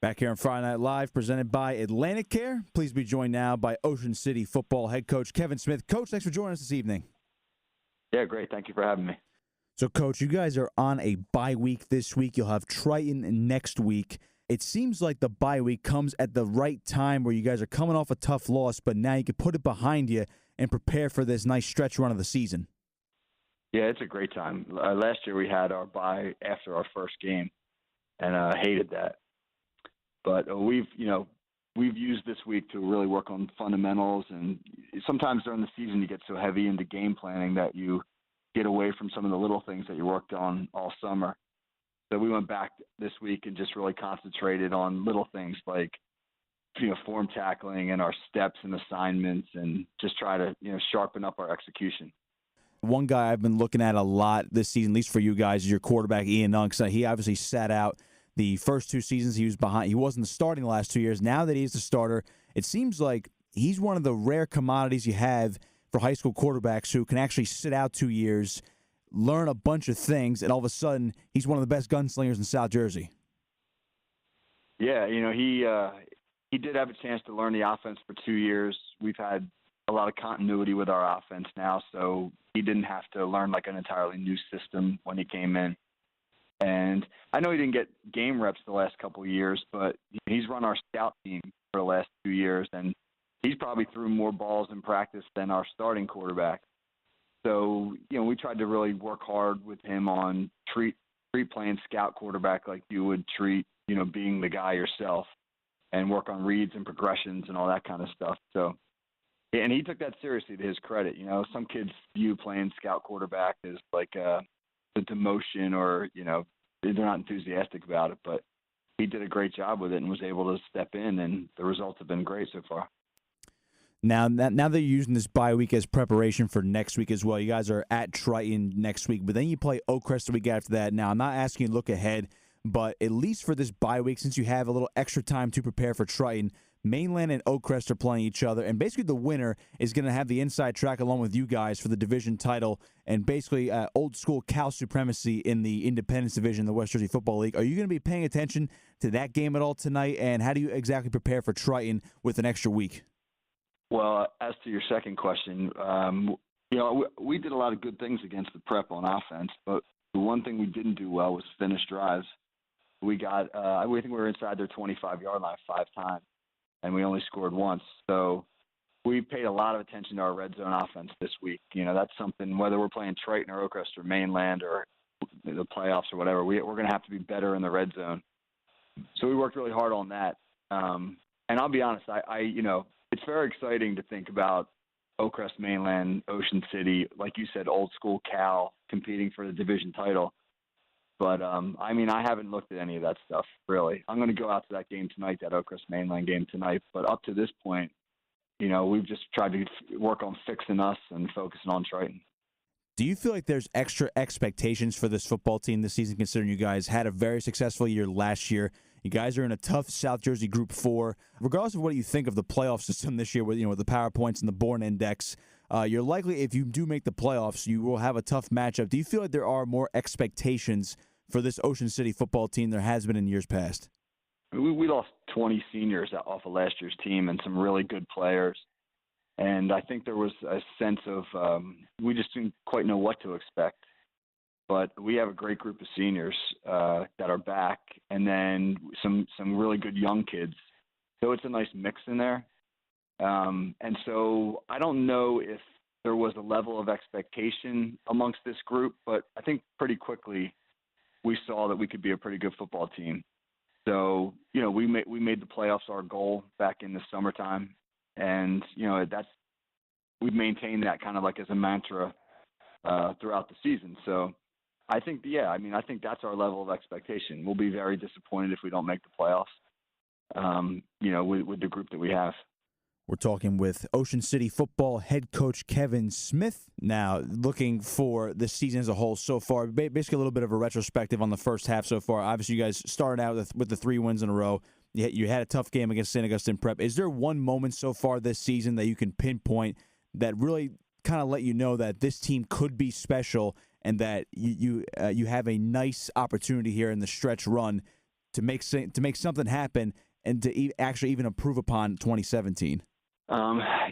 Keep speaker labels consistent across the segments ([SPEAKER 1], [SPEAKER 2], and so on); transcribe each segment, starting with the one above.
[SPEAKER 1] Back here on Friday Night Live, presented by Atlantic Care. Please be joined now by Ocean City football head coach Kevin Smith. Coach, thanks for joining us this evening.
[SPEAKER 2] Yeah, great. Thank you for having me.
[SPEAKER 1] So, Coach, you guys are on a bye week this week. You'll have Triton next week. It seems like the bye week comes at the right time where you guys are coming off a tough loss, but now you can put it behind you and prepare for this nice stretch run of the season.
[SPEAKER 2] Yeah, it's a great time. Last year we had our bye after our first game, and I hated that. But we've used this week to really work on fundamentals, and sometimes during the season you get so heavy into game planning that you get away from some of the little things that you worked on all summer. So we went back this week and just really concentrated on little things like, form tackling and our steps and assignments, and just try to, sharpen up our execution.
[SPEAKER 1] One guy I've been looking at a lot this season, at least for you guys, is your quarterback, Ian Nunks. He obviously sat out the first two seasons. He was behind. He wasn't starting the last 2 years. Now that he's the starter, it seems like he's one of the rare commodities you have for high school quarterbacks who can actually sit out 2 years, learn a bunch of things, and all of a sudden he's one of the best gunslingers in South Jersey.
[SPEAKER 2] Yeah, he did have a chance to learn the offense for 2 years. We've had a lot of continuity with our offense now, so he didn't have to learn like an entirely new system when he came in. And I know he didn't get game reps the last couple of years, but he's run our scout team for the last 2 years, and he's probably threw more balls in practice than our starting quarterback. So, we tried to really work hard with him on treat playing scout quarterback like you would treat, being the guy yourself, and work on reads and progressions and all that kind of stuff. So, and he took that seriously, to his credit. Some kids view playing scout quarterback as like a demotion, or, they're not enthusiastic about it, but he did a great job with it and was able to step in, and the results have been great so far.
[SPEAKER 1] Now that you're using this bye week as preparation for next week as well, you guys are at Triton next week, but then you play Oakcrest the week after that. Now, I'm not asking you to look ahead, but at least for this bye week, since you have a little extra time to prepare for Triton, Mainland and Oakcrest are playing each other, and basically the winner is going to have the inside track along with you guys for the division title and basically old school Cal supremacy in the Independence Division, the West Jersey Football League. Are you going to be paying attention to that game at all tonight, and how do you exactly prepare for Triton with an extra week?
[SPEAKER 2] Well, as to your second question, we did a lot of good things against the Prep on offense, but the one thing we didn't do well was finish drives. We got, I think we were inside their 25-yard line 5 times, and we only scored once. So we paid a lot of attention to our red zone offense this week. That's something, whether we're playing Triton or Oakcrest or Mainland or the playoffs or whatever, we're going to have to be better in the red zone. So we worked really hard on that. And I'll be honest, it's very exciting to think about Oakcrest, Mainland, Ocean City, like you said, old school Cal competing for the division title. But, I haven't looked at any of that stuff, really. I'm going to go out to that game tonight, that Oakcrest Mainland game tonight. But up to this point, we've just tried to work on fixing us and focusing on Triton.
[SPEAKER 1] Do you feel like there's extra expectations for this football team this season, considering you guys had a very successful year last year? You guys are in a tough South Jersey Group 4. Regardless of what you think of the playoff system this year with the PowerPoints and the Bourne Index, you're likely, if you do make the playoffs, you will have a tough matchup. Do you feel like there are more expectations for this Ocean City football team there has been in years past?
[SPEAKER 2] We lost 20 seniors off of last year's team and some really good players. And I think there was a sense of we just didn't quite know what to expect. But we have a great group of seniors that are back, and then some really good young kids. So it's a nice mix in there. And so I don't know if there was a level of expectation amongst this group, but I think pretty quickly we saw that we could be a pretty good football team. So, we made the playoffs our goal back in the summertime, and we've maintained that kind of like as a mantra throughout the season. So I think that's our level of expectation. We'll be very disappointed if we don't make the playoffs, with the group that we have.
[SPEAKER 1] We're talking with Ocean City football head coach Kevin Smith. Now, looking for the season as a whole so far, basically a little bit of a retrospective on the first half so far. Obviously, you guys started out with the 3 wins in a row. You had a tough game against St. Augustine Prep. Is there one moment so far this season that you can pinpoint that really kind of let you know that this team could be special and that you have a nice opportunity here in the stretch run to make something happen and to actually even improve upon 2017?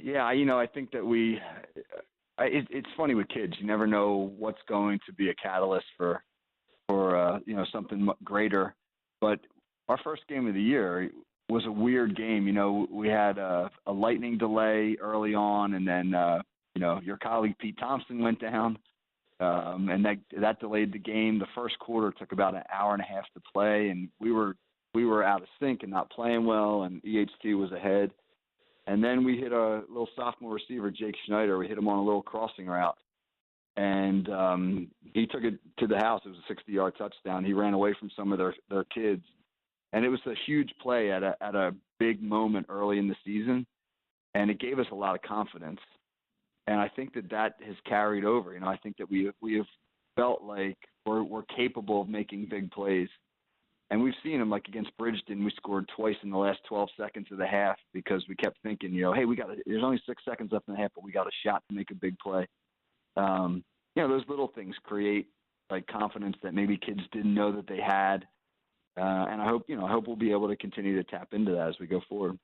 [SPEAKER 2] Yeah, I think that it's funny with kids. You never know what's going to be a catalyst for something greater. But our first game of the year was a weird game. We had a lightning delay early on, and then your colleague Pete Thompson went down, and that delayed the game. The first quarter took about an hour and a half to play, and we were out of sync and not playing well, and EHT was ahead. And then we hit a little sophomore receiver, Jake Schneider. We hit him on a little crossing route, and he took it to the house. It was a 60-yard touchdown. He ran away from some of their kids, and it was a huge play at a big moment early in the season, and it gave us a lot of confidence. And I think that has carried over. I think that we have felt like we're capable of making big plays. And we've seen them, like against Bridgeton, we scored twice in the last 12 seconds of the half because we kept thinking, hey, there's only 6 seconds left in the half, but we got a shot to make a big play. Those little things create like confidence that maybe kids didn't know that they had. And I hope we'll be able to continue to tap into that as we go forward.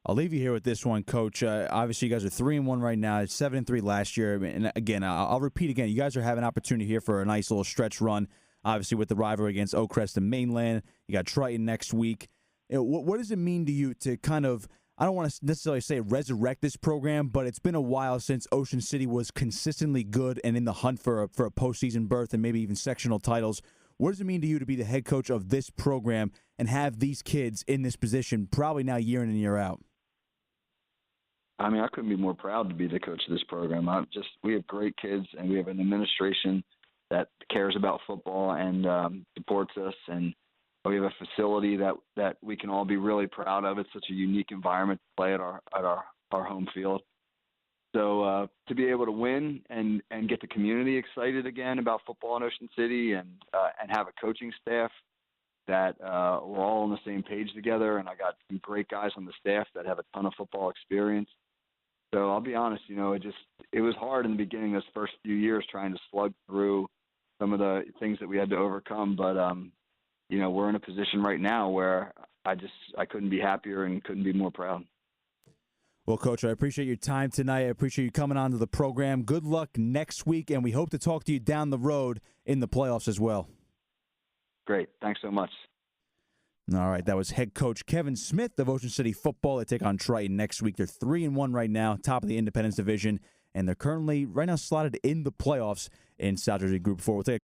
[SPEAKER 1] I'll leave you here with this one, Coach. Obviously, you guys are 3-1 right now. 7-3 last year. And again, I'll repeat again. You guys are having an opportunity here for a nice little stretch run. Obviously, with the rivalry against Oakcrest and Mainland, you got Triton next week. What does it mean to you to kind of, I don't want to necessarily say resurrect this program, but it's been a while since Ocean City was consistently good and in the hunt for a postseason berth and maybe even sectional titles. What does it mean to you to be the head coach of this program and have these kids in this position probably now year in and year out?
[SPEAKER 2] I mean, I couldn't be more proud to be the coach of this program. We have great kids, and we have an administration that cares about football and supports us, and we have a facility that we can all be really proud of. It's such a unique environment to play at our home field. So to be able to win and get the community excited again about football in Ocean City and have a coaching staff that we're all on the same page together, and I got some great guys on the staff that have a ton of football experience. So I'll be honest, it was hard in the beginning, those first few years, trying to slug through some of the things that we had to overcome. But, we're in a position right now where I couldn't be happier and couldn't be more proud.
[SPEAKER 1] Well, Coach, I appreciate your time tonight. I appreciate you coming on to the program. Good luck next week, and we hope to talk to you down the road in the playoffs as well.
[SPEAKER 2] Great. Thanks so much.
[SPEAKER 1] All right, that was head coach Kevin Smith of Ocean City Football. They take on Triton next week. They're 3-1 right now, top of the Independence Division, and they're currently right now slotted in the playoffs in South Jersey Group 4. We'll take